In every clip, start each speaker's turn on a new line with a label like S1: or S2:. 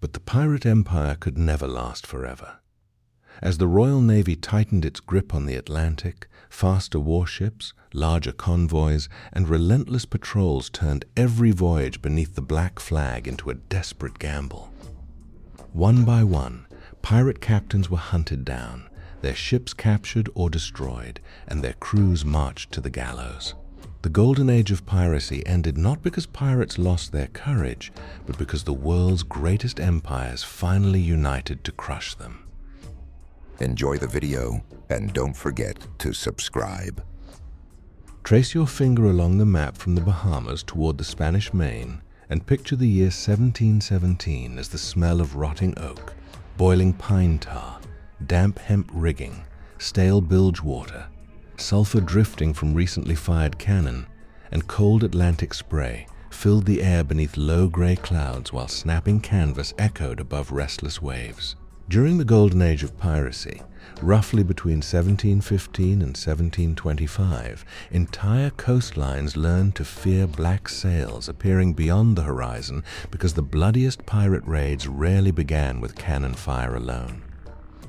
S1: But the pirate empire could never last forever. As the Royal Navy tightened its grip on the Atlantic, faster warships, larger convoys, and relentless patrols turned every voyage beneath the black flag into a desperate gamble. One by one, pirate captains were hunted down, their ships captured or destroyed, and their crews marched to the gallows. The Golden Age of Piracy ended not because pirates lost their courage, but because the world's greatest empires finally united to crush them.
S2: Enjoy the video and don't forget to subscribe.
S1: Trace your finger along the map from the Bahamas toward the Spanish Main and picture the year 1717 as the smell of rotting oak, boiling pine tar, damp hemp rigging, stale bilge water, sulfur drifting from recently fired cannon, and cold Atlantic spray filled the air beneath low gray clouds while snapping canvas echoed above restless waves. During the Golden Age of Piracy, roughly between 1715 and 1725, entire coastlines learned to fear black sails appearing beyond the horizon because the bloodiest pirate raids rarely began with cannon fire alone.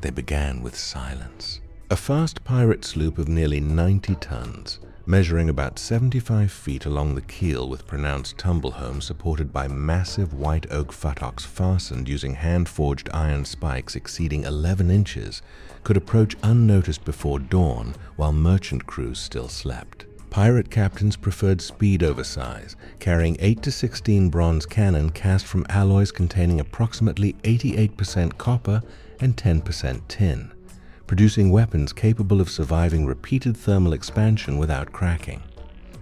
S1: They began with silence. A fast pirate sloop of nearly 90 tons, measuring about 75 feet along the keel with pronounced tumble-home supported by massive white oak futtocks fastened using hand-forged iron spikes exceeding 11 inches, could approach unnoticed before dawn while merchant crews still slept. Pirate captains preferred speed over size, carrying 8 to 16 bronze cannon cast from alloys containing approximately 88% copper and 10% tin, producing weapons capable of surviving repeated thermal expansion without cracking.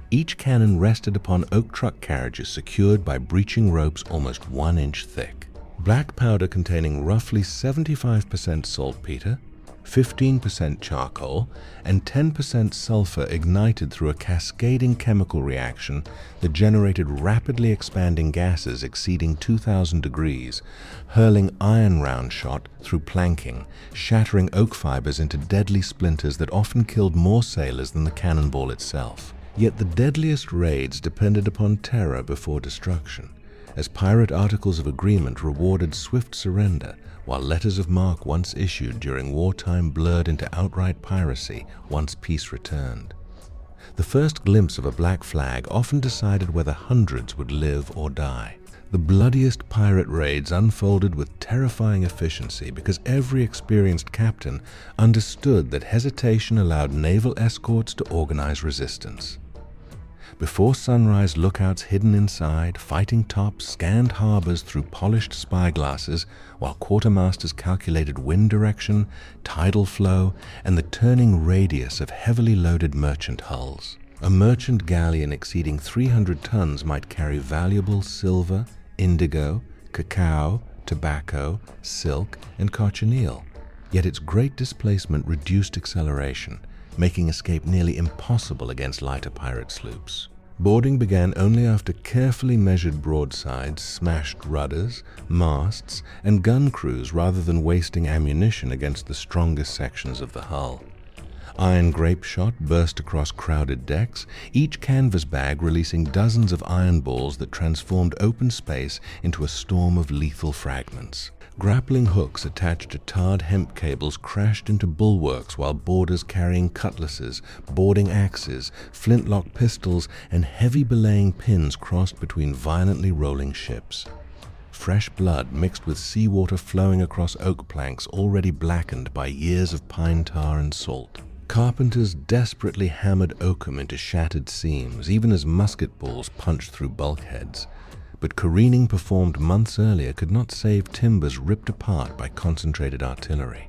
S1: Each cannon rested upon oak truck carriages secured by breeching ropes almost 1 inch thick. Black powder containing roughly 75% saltpeter, 15% charcoal, and 10% sulfur ignited through a cascading chemical reaction that generated rapidly expanding gases exceeding 2,000 degrees, hurling iron round shot through planking, shattering oak fibers into deadly splinters that often killed more sailors than the cannonball itself. Yet the deadliest raids depended upon terror before destruction, as pirate articles of agreement rewarded swift surrender, while letters of marque once issued during wartime blurred into outright piracy once peace returned. The first glimpse of a black flag often decided whether hundreds would live or die. The bloodiest pirate raids unfolded with terrifying efficiency because every experienced captain understood that hesitation allowed naval escorts to organize resistance. Before sunrise, lookouts hidden inside, fighting tops scanned harbors through polished spyglasses, while quartermasters calculated wind direction, tidal flow, and the turning radius of heavily loaded merchant hulls. A merchant galleon exceeding 300 tons might carry valuable silver, indigo, cacao, tobacco, silk, and cochineal. Yet its great displacement reduced acceleration, making escape nearly impossible against lighter pirate sloops. Boarding began only after carefully measured broadsides smashed rudders, masts, and gun crews rather than wasting ammunition against the strongest sections of the hull. Iron grape shot burst across crowded decks, each canvas bag releasing dozens of iron balls that transformed open space into a storm of lethal fragments. Grappling hooks attached to tarred hemp cables crashed into bulwarks while boarders carrying cutlasses, boarding axes, flintlock pistols, and heavy belaying pins crossed between violently rolling ships. Fresh blood mixed with seawater flowing across oak planks already blackened by years of pine tar and salt. Carpenters desperately hammered oakum into shattered seams, even as musket balls punched through bulkheads. But careening performed months earlier could not save timbers ripped apart by concentrated artillery.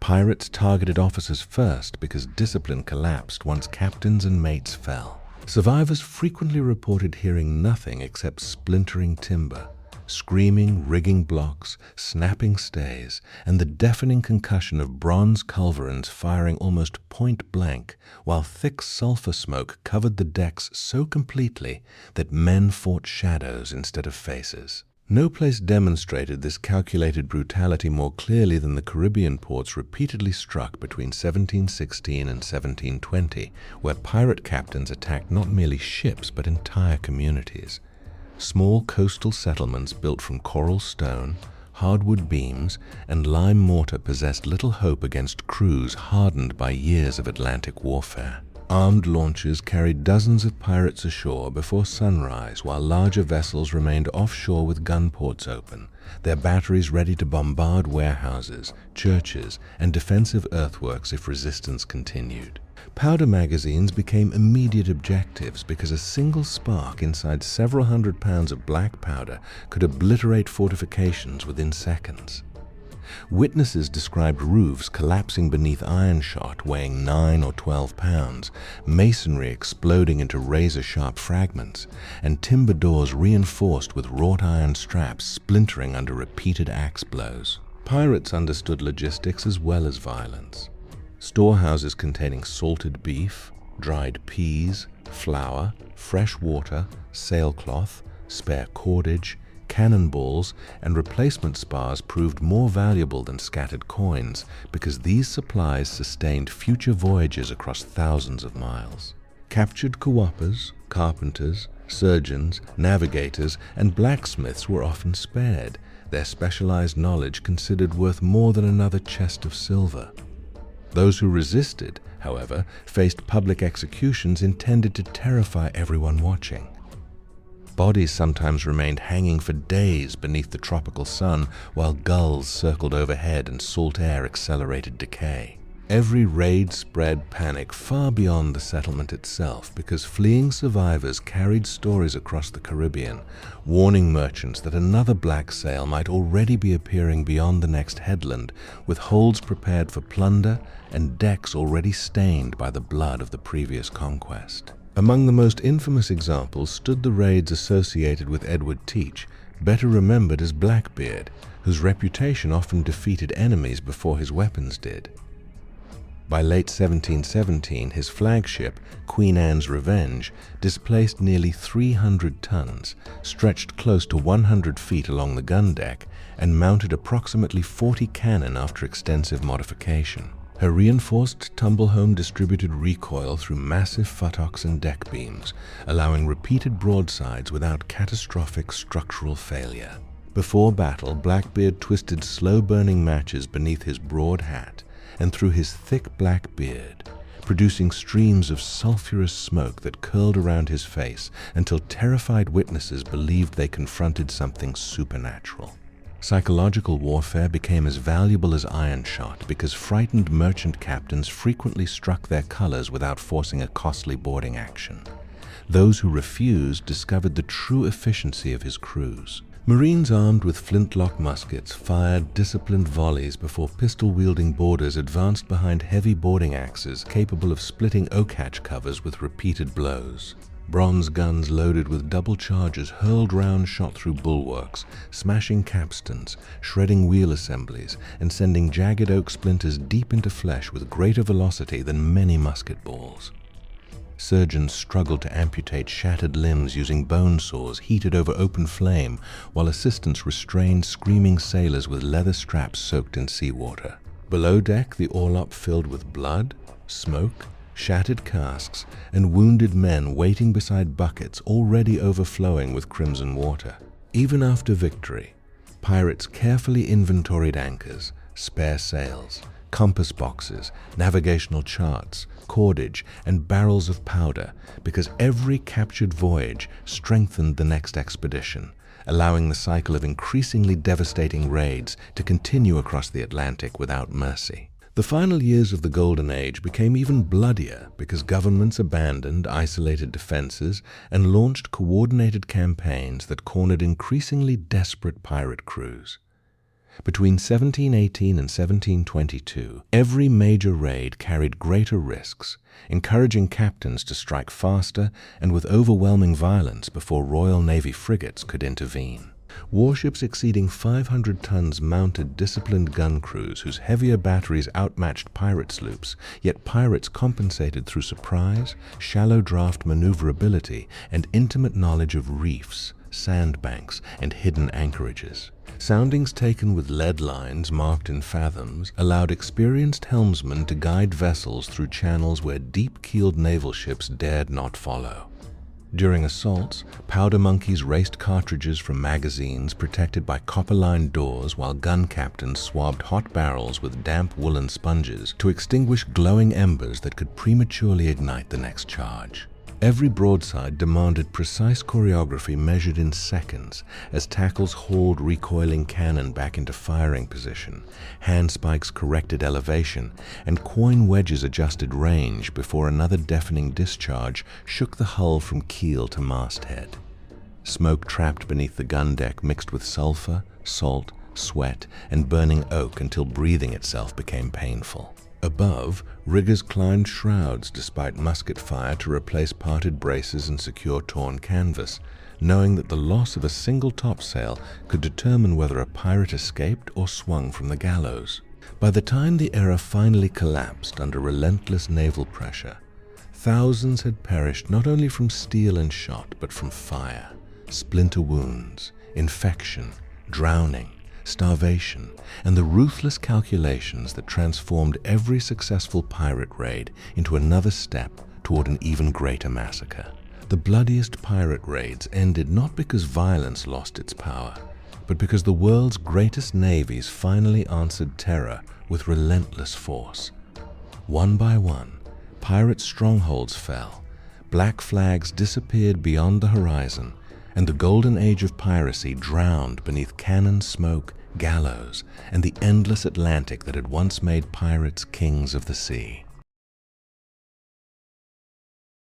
S1: Pirates targeted officers first because discipline collapsed once captains and mates fell. Survivors frequently reported hearing nothing except splintering timber, screaming rigging blocks, snapping stays, and the deafening concussion of bronze culverins firing almost point blank, while thick sulfur smoke covered the decks so completely that men fought shadows instead of faces. No place demonstrated this calculated brutality more clearly than the Caribbean ports repeatedly struck between 1716 and 1720, where pirate captains attacked not merely ships but entire communities. Small coastal settlements built from coral stone, hardwood beams, and lime mortar possessed little hope against crews hardened by years of Atlantic warfare. Armed launches carried dozens of pirates ashore before sunrise, while larger vessels remained offshore with gun ports open, their batteries ready to bombard warehouses, churches, and defensive earthworks if resistance continued. Powder magazines became immediate objectives because a single spark inside several hundred pounds of black powder could obliterate fortifications within seconds. Witnesses described roofs collapsing beneath iron shot weighing 9 or 12 pounds, masonry exploding into razor-sharp fragments, and timber doors reinforced with wrought iron straps splintering under repeated axe blows. Pirates understood logistics as well as violence. Storehouses containing salted beef, dried peas, flour, fresh water, sailcloth, spare cordage, cannonballs, and replacement spars proved more valuable than scattered coins because these supplies sustained future voyages across thousands of miles. Captured coopers, carpenters, surgeons, navigators, and blacksmiths were often spared, their specialized knowledge considered worth more than another chest of silver. Those who resisted, however, faced public executions intended to terrify everyone watching. Bodies sometimes remained hanging for days beneath the tropical sun while gulls circled overhead and salt air accelerated decay. Every raid spread panic far beyond the settlement itself because fleeing survivors carried stories across the Caribbean, warning merchants that another black sail might already be appearing beyond the next headland, with holds prepared for plunder and decks already stained by the blood of the previous conquest. Among the most infamous examples stood the raids associated with Edward Teach, better remembered as Blackbeard, whose reputation often defeated enemies before his weapons did. By late 1717, his flagship, Queen Anne's Revenge, displaced nearly 300 tons, stretched close to 100 feet along the gun deck, and mounted approximately 40 cannon after extensive modification. Her reinforced tumble-home distributed recoil through massive futtocks and deck beams, allowing repeated broadsides without catastrophic structural failure. Before battle, Blackbeard twisted slow-burning matches beneath his broad hat and through his thick black beard, producing streams of sulfurous smoke that curled around his face until terrified witnesses believed they confronted something supernatural. Psychological warfare became as valuable as iron shot because frightened merchant captains frequently struck their colors without forcing a costly boarding action. Those who refused discovered the true efficiency of his crews. Marines armed with flintlock muskets fired disciplined volleys before pistol-wielding boarders advanced behind heavy boarding axes capable of splitting oak hatch covers with repeated blows. Bronze guns loaded with double charges hurled round shot through bulwarks, smashing capstans, shredding wheel assemblies, and sending jagged oak splinters deep into flesh with greater velocity than many musket balls. Surgeons struggled to amputate shattered limbs using bone saws heated over open flame, while assistants restrained screaming sailors with leather straps soaked in seawater. Below deck, the orlop filled with blood, smoke, shattered casks, and wounded men waiting beside buckets already overflowing with crimson water. Even after victory, pirates carefully inventoried anchors, spare sails, compass boxes, navigational charts, cordage, and barrels of powder, because every captured voyage strengthened the next expedition, allowing the cycle of increasingly devastating raids to continue across the Atlantic without mercy. The final years of the Golden Age became even bloodier because governments abandoned isolated defenses and launched coordinated campaigns that cornered increasingly desperate pirate crews. Between 1718 and 1722, every major raid carried greater risks, encouraging captains to strike faster and with overwhelming violence before Royal Navy frigates could intervene. Warships exceeding 500 tons mounted disciplined gun crews whose heavier batteries outmatched pirate sloops, yet pirates compensated through surprise, shallow draft maneuverability, and intimate knowledge of reefs, sandbanks, and hidden anchorages. Soundings taken with lead lines marked in fathoms allowed experienced helmsmen to guide vessels through channels where deep-keeled naval ships dared not follow. During assaults, powder monkeys raced cartridges from magazines protected by copper-lined doors while gun captains swabbed hot barrels with damp woolen sponges to extinguish glowing embers that could prematurely ignite the next charge. Every broadside demanded precise choreography measured in seconds as tackles hauled recoiling cannon back into firing position, handspikes corrected elevation, and coin wedges adjusted range before another deafening discharge shook the hull from keel to masthead. Smoke trapped beneath the gun deck mixed with sulfur, salt, sweat, and burning oak until breathing itself became painful. Above, riggers climbed shrouds despite musket fire to replace parted braces and secure torn canvas, knowing that the loss of a single topsail could determine whether a pirate escaped or swung from the gallows. By the time the era finally collapsed under relentless naval pressure, thousands had perished not only from steel and shot, but from fire, splinter wounds, infection, drowning, starvation, and the ruthless calculations that transformed every successful pirate raid into another step toward an even greater massacre. The bloodiest pirate raids ended not because violence lost its power, but because the world's greatest navies finally answered terror with relentless force. One by one, pirate strongholds fell, black flags disappeared beyond the horizon, and the Golden Age of Piracy drowned beneath cannon smoke, gallows, and the endless Atlantic that had once made pirates kings of the sea.